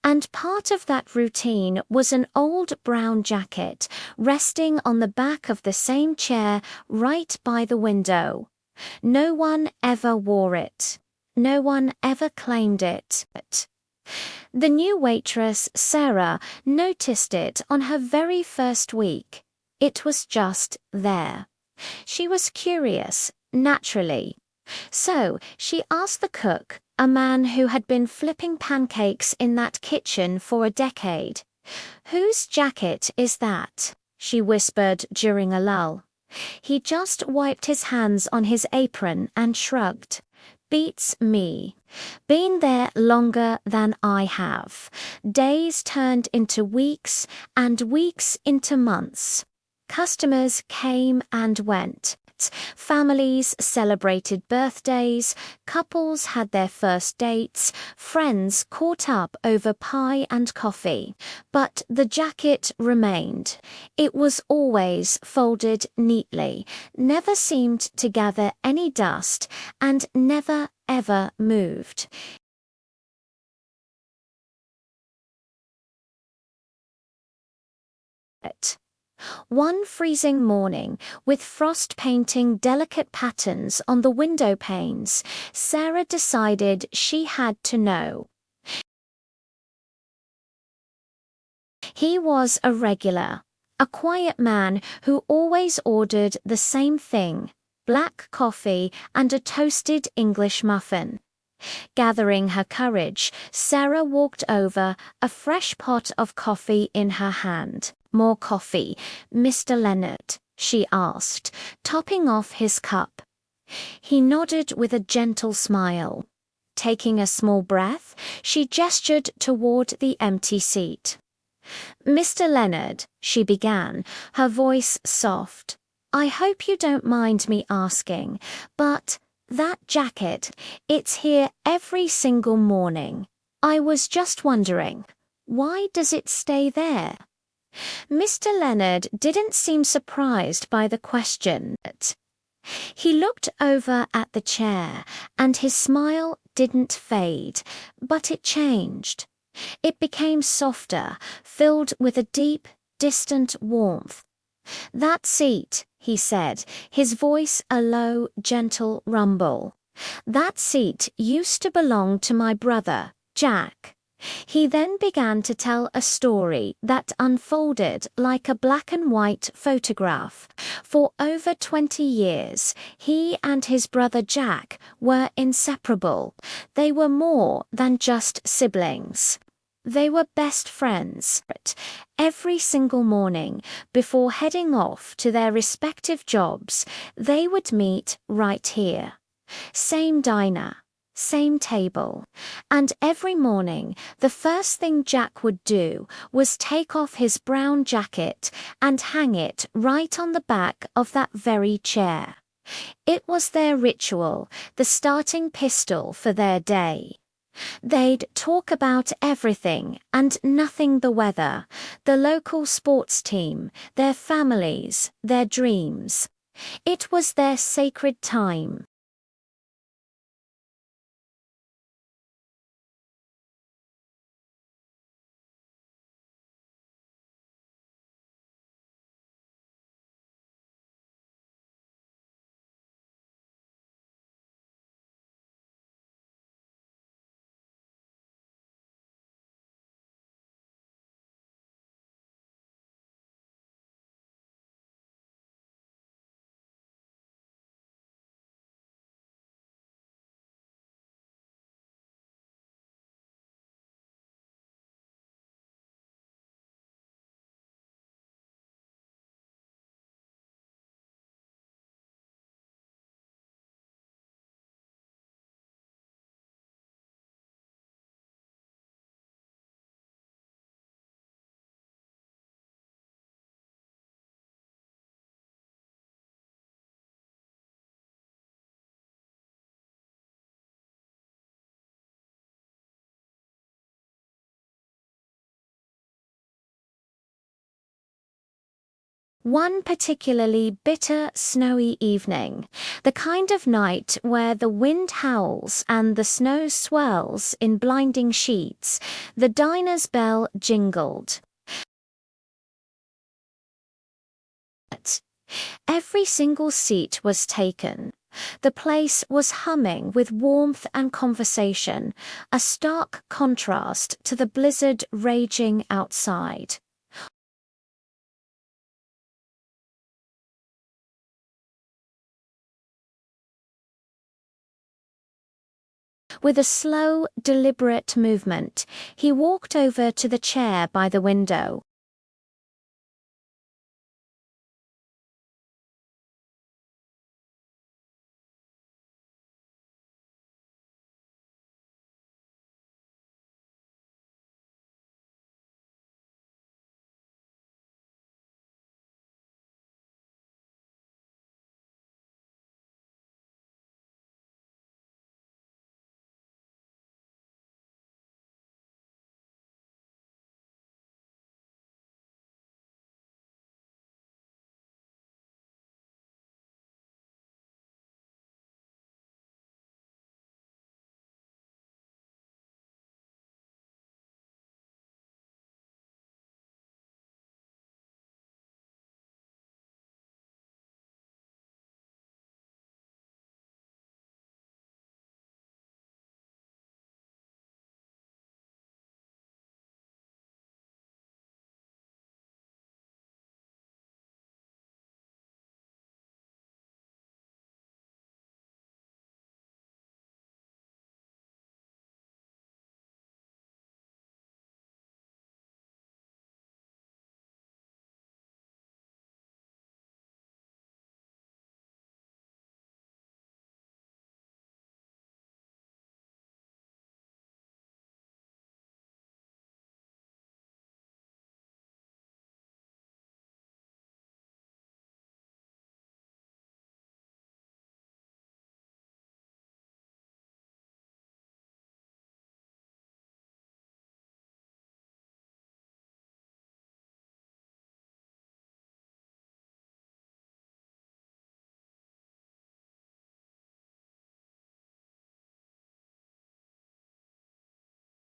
And part of that routine was an old brown jacket resting on the back of the same chair right by the window. No one ever wore it. No one ever claimed it. The new waitress, Sarah, noticed it on her very first week. It was just there. She was curious, naturally. So she asked the cook, a man who had been flipping pancakes in that kitchen for a decade. "Whose jacket is that?" she whispered during a lull. He just wiped his hands on his apron and shrugged. "Beats me. Been there longer than I have. Days turned into weeks and weeks into months. Customers came and went. Families celebrated birthdays, couples had their first dates, friends caught up over pie and coffee. But the jacket remained. It was always folded neatly, never seemed to gather any dust, and never ever moved. One freezing morning, with frost painting delicate patterns on the window panes, Sarah decided she had to know. He was a regular, a quiet man who always ordered the same thing: black coffee and a toasted English muffin. Gathering her courage, Sarah walked over, a fresh pot of coffee in her hand. "More coffee, Mr. Leonard?" she asked, topping off his cup. He nodded with a gentle smile. Taking a small breath, she gestured toward the empty seat. "Mr. Leonard," she began, her voice soft, "I hope you don't mind me asking, but that jacket, it's here every single morning. I was just wondering, why does it stay there?" Mr. Leonard didn't seem surprised by the question. He looked over at the chair, and his smile didn't fade, but it changed. It became softer, filled with a deep, distant warmth. "That seat," he said, his voice a low, gentle rumble. "That seat used to belong to my brother, Jack." He then began to tell a story that unfolded like a black and white photograph. For over 20 years, he and his brother Jack were inseparable. They were more than just siblings. They were best friends. Every single morning, before heading off to their respective jobs, they would meet right here. Same diner, same table. And every morning, the first thing Jack would do was take off his brown jacket and hang it right on the back of that very chair. It was their ritual, the starting pistol for their day. They'd talk about everything and nothing: the weather, the local sports team, their families, their dreams. It was their sacred time. One particularly bitter, snowy evening, the kind of night where the wind howls and the snow swirls in blinding sheets, the diner's bell jingled. Every single seat was taken. The place was humming with warmth and conversation, a stark contrast to the blizzard raging outside. With a slow, deliberate movement, he walked over to the chair by the window.